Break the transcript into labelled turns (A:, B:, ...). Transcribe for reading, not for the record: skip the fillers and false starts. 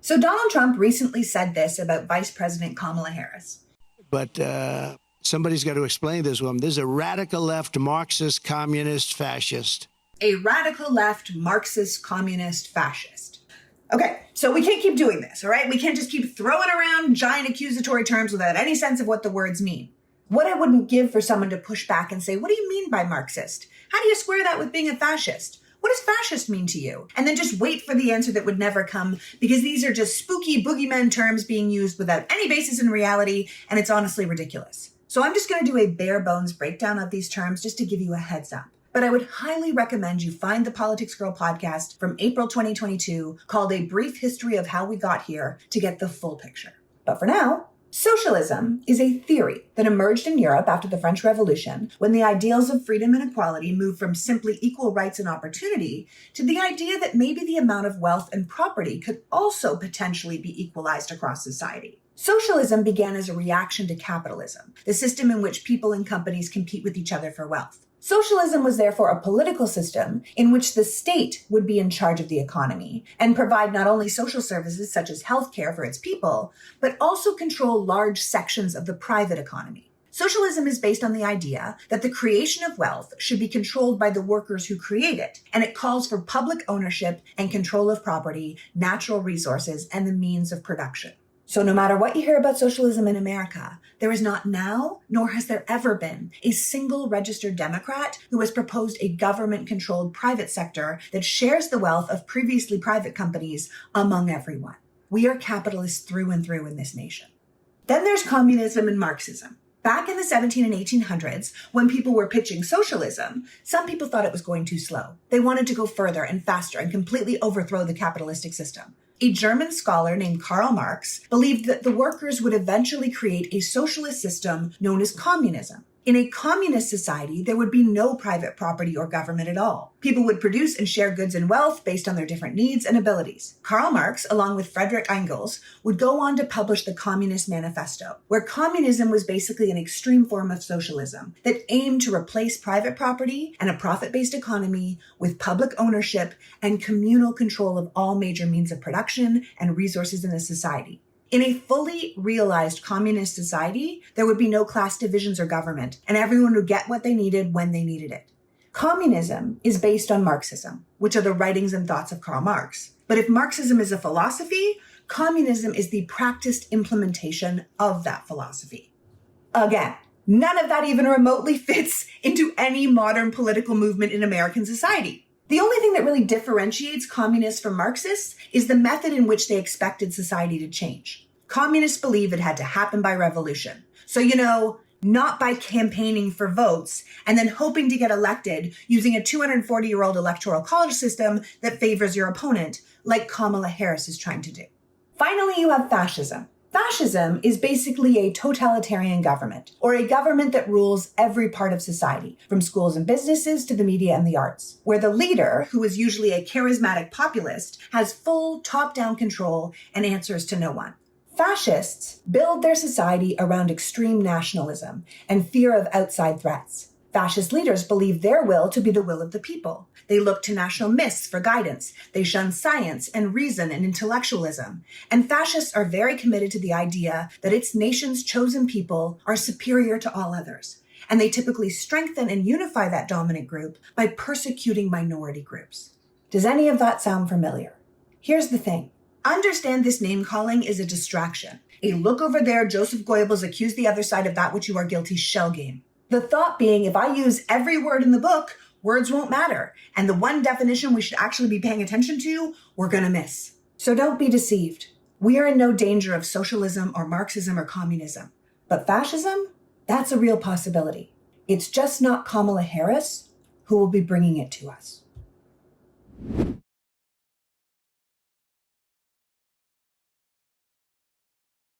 A: So Donald Trump recently said this about Vice President Kamala Harris.
B: But somebody's got to explain this one. This is a radical left, Marxist, communist, fascist.
A: A radical left, Marxist, communist, fascist. Okay, so we can't keep doing this, all right? We can't just keep throwing around giant accusatory terms without any sense of what the words mean. What I wouldn't give for someone to push back and say, what do you mean by Marxist? How do you square that with being a fascist? What does fascist mean to you? And then just wait for the answer that would never come, because these are just spooky boogeyman terms being used without any basis in reality, and it's honestly ridiculous. So I'm just going to do a bare bones breakdown of these terms just to give you a heads up. But I would highly recommend you find the Politics Girl podcast from April 2022 called A Brief History of How We Got Here to get the full picture. But for now, socialism is a theory that emerged in Europe after the French Revolution, when the ideals of freedom and equality moved from simply equal rights and opportunity to the idea that maybe the amount of wealth and property could also potentially be equalized across society. Socialism began as a reaction to capitalism, the system in which people and companies compete with each other for wealth. Socialism was therefore a political system in which the state would be in charge of the economy and provide not only social services such as healthcare for its people, but also control large sections of the private economy. Socialism is based on the idea that the creation of wealth should be controlled by the workers who create it, and it calls for public ownership and control of property, natural resources, and the means of production. So no matter what you hear about socialism in America, there is not now, nor has there ever been, a single registered Democrat who has proposed a government-controlled private sector that shares the wealth of previously private companies among everyone. We are capitalists through and through in this nation. Then there's communism and Marxism. Back in the 17 and 1800s, when people were pitching socialism, some people thought it was going too slow. They wanted to go further and faster and completely overthrow the capitalistic system. A German scholar named Karl Marx believed that the workers would eventually create a socialist system known as communism. In a communist society, there would be no private property or government at all. People would produce and share goods and wealth based on their different needs and abilities. Karl Marx, along with Friedrich Engels, would go on to publish the Communist Manifesto, where communism was basically an extreme form of socialism that aimed to replace private property and a profit-based economy with public ownership and communal control of all major means of production and resources in a society. In a fully realized communist society, there would be no class divisions or government, and everyone would get what they needed when they needed it. Communism is based on Marxism, which are the writings and thoughts of Karl Marx. But if Marxism is a philosophy, communism is the practiced implementation of that philosophy. Again, none of that even remotely fits into any modern political movement in American society. The only thing that really differentiates communists from Marxists is the method in which they expected society to change. Communists believe it had to happen by revolution. So, not by campaigning for votes and then hoping to get elected using a 240-year-old electoral college system that favors your opponent, like Kamala Harris is trying to do. Finally, you have fascism. Fascism is basically a totalitarian government, or a government that rules every part of society, from schools and businesses to the media and the arts, where the leader, who is usually a charismatic populist, has full top-down control and answers to no one. Fascists build their society around extreme nationalism and fear of outside threats. Fascist leaders believe their will to be the will of the people. They look to national myths for guidance. They shun science and reason and intellectualism. And fascists are very committed to the idea that its nation's chosen people are superior to all others. And they typically strengthen and unify that dominant group by persecuting minority groups. Does any of that sound familiar? Here's the thing. Understand this name-calling is a distraction. A look over there, Joseph Goebbels accused the other side of that which you are guilty shell game. The thought being, if I use every word in the book, words won't matter. And the one definition we should actually be paying attention to, we're going to miss. So don't be deceived. We are in no danger of socialism or Marxism or communism. But fascism? That's a real possibility. It's just not Kamala Harris who will be bringing it to us.